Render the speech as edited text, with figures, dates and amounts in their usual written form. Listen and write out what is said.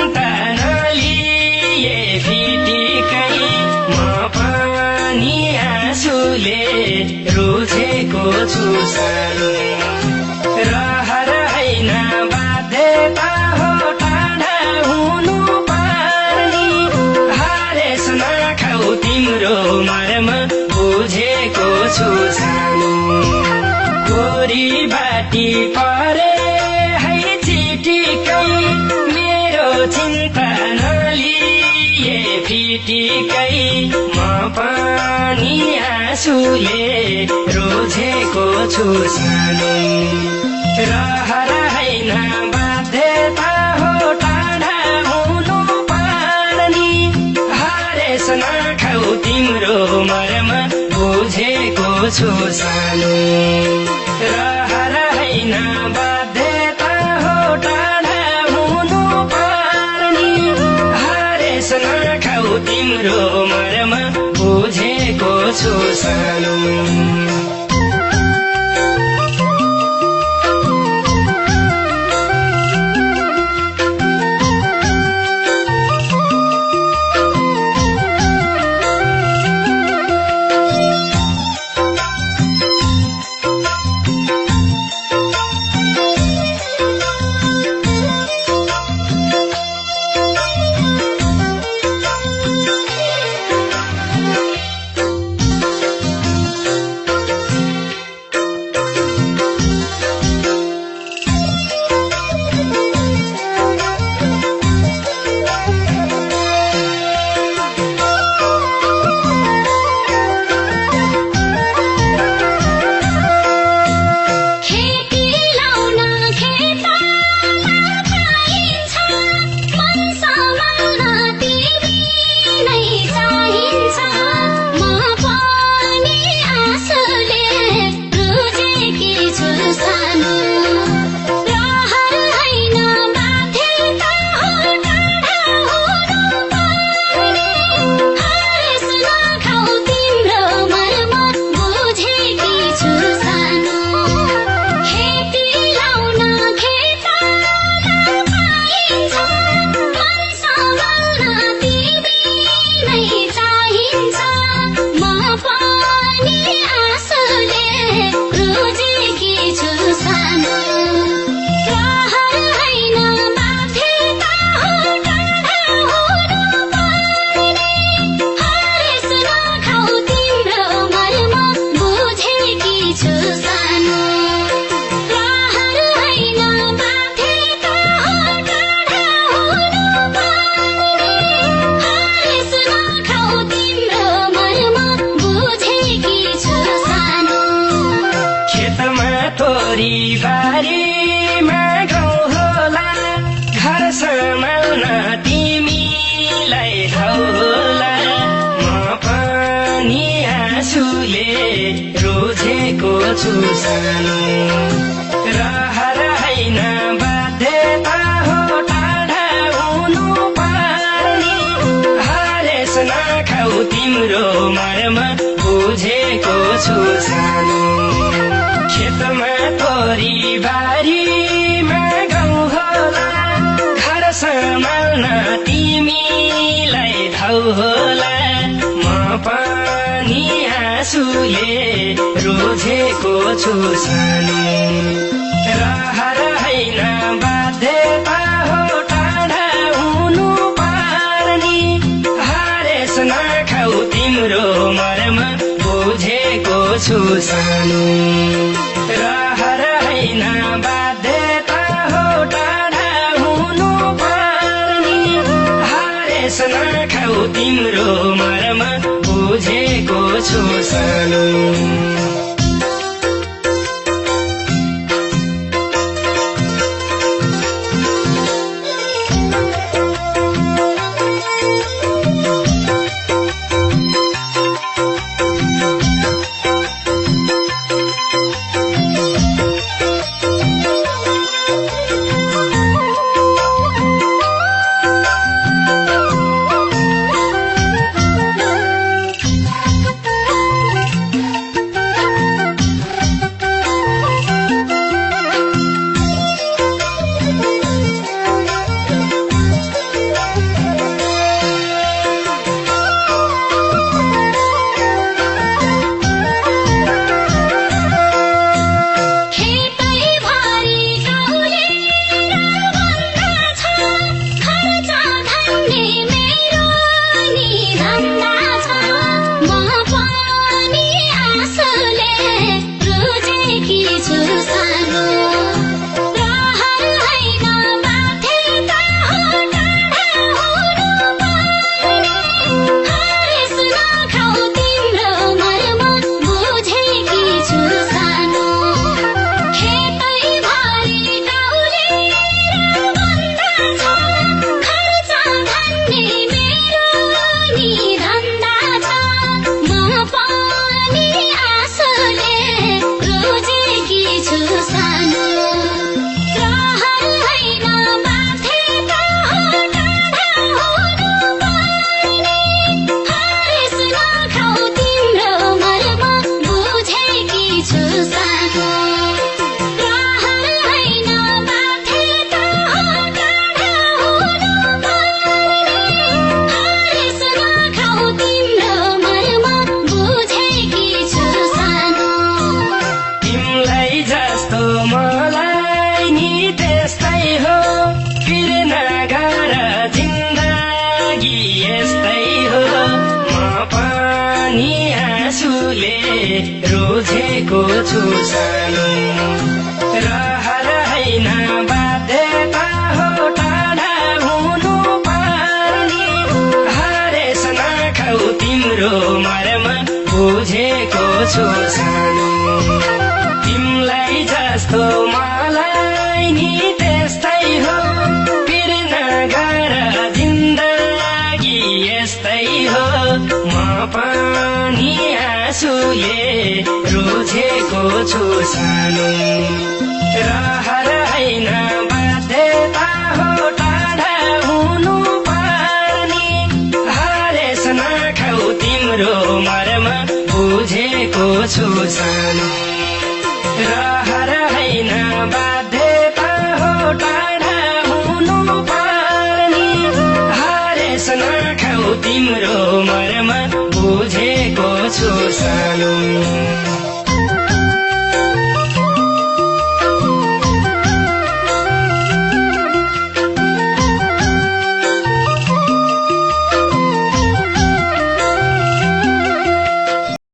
चिन्ता नलिए फिटिकै म पनि आँसुले रुझेको छु सानो रहर हैन बाध्यता हो टाढा हुनु पर्ने हरेस नखाऊ तिम्रो मर्म बुझेको छु सानो गोरी बाटी परे है चिटिकै मेरो चिन्ता नलिए फिटिकै म पनि आँसुले रोजेको छु सानो रहर हैन बाध्यता हो टाढा हुनु पर्ने हरेस नखाऊ तिम्रो मर्म बुझेको छु सानो रहर हैन बाध्यता हो टाढा हुनु पर्ने हरेस नखाऊ तिम्रो मर्म बुझेको छु सानो बारीमा गाउँ होला घर सम्हाल्न तिमीलाई ठाउँ होला म पनि आँसुले रोजेको छु सानो रहर हैन बाध्यता हो टाढा हुनु पर्ने हरेस नखाऊ तिम्रो मर्म बुझेको छु सानो खेतमा तोरी बारीमा गाउँ होला घर सम्हाल्न तिमीलाई ठाउँ होला म पनि आँसुले रोजेको छु सानो रहर हैन बाध्यता हो टाढा हुनु पर्ने हरेस नखाऊ तिम्रो मर्म बुझेको छु सानो रहर हैन बाध्यता हो टाढा हुनु पर्ने हरेस नखाऊ तिम्रो मर्म बुझेको छु सानो बुझेको छु सानो रहर हैन बाध्यता हो टाढा हुनु पर्ने हरेस नखाऊ तिम्रो मर्म बुझेको छु सानो तिमलाई जस्तो मलाई नि त्यस्तै हो पिर नगर जिन्दगी यस्तै हो म पनि आँसुले रोजेको छु सानो रहर हैन बाध्यता हो टाढा हुनु पर्ने हरेस नखाऊ तिम्रो मर्म बुझेको छु सानो रहर हैन बाध्यता हो टाढा हुनु पर्ने हरेस नखाऊ तिम्रो मर्म बुझेको छु सानो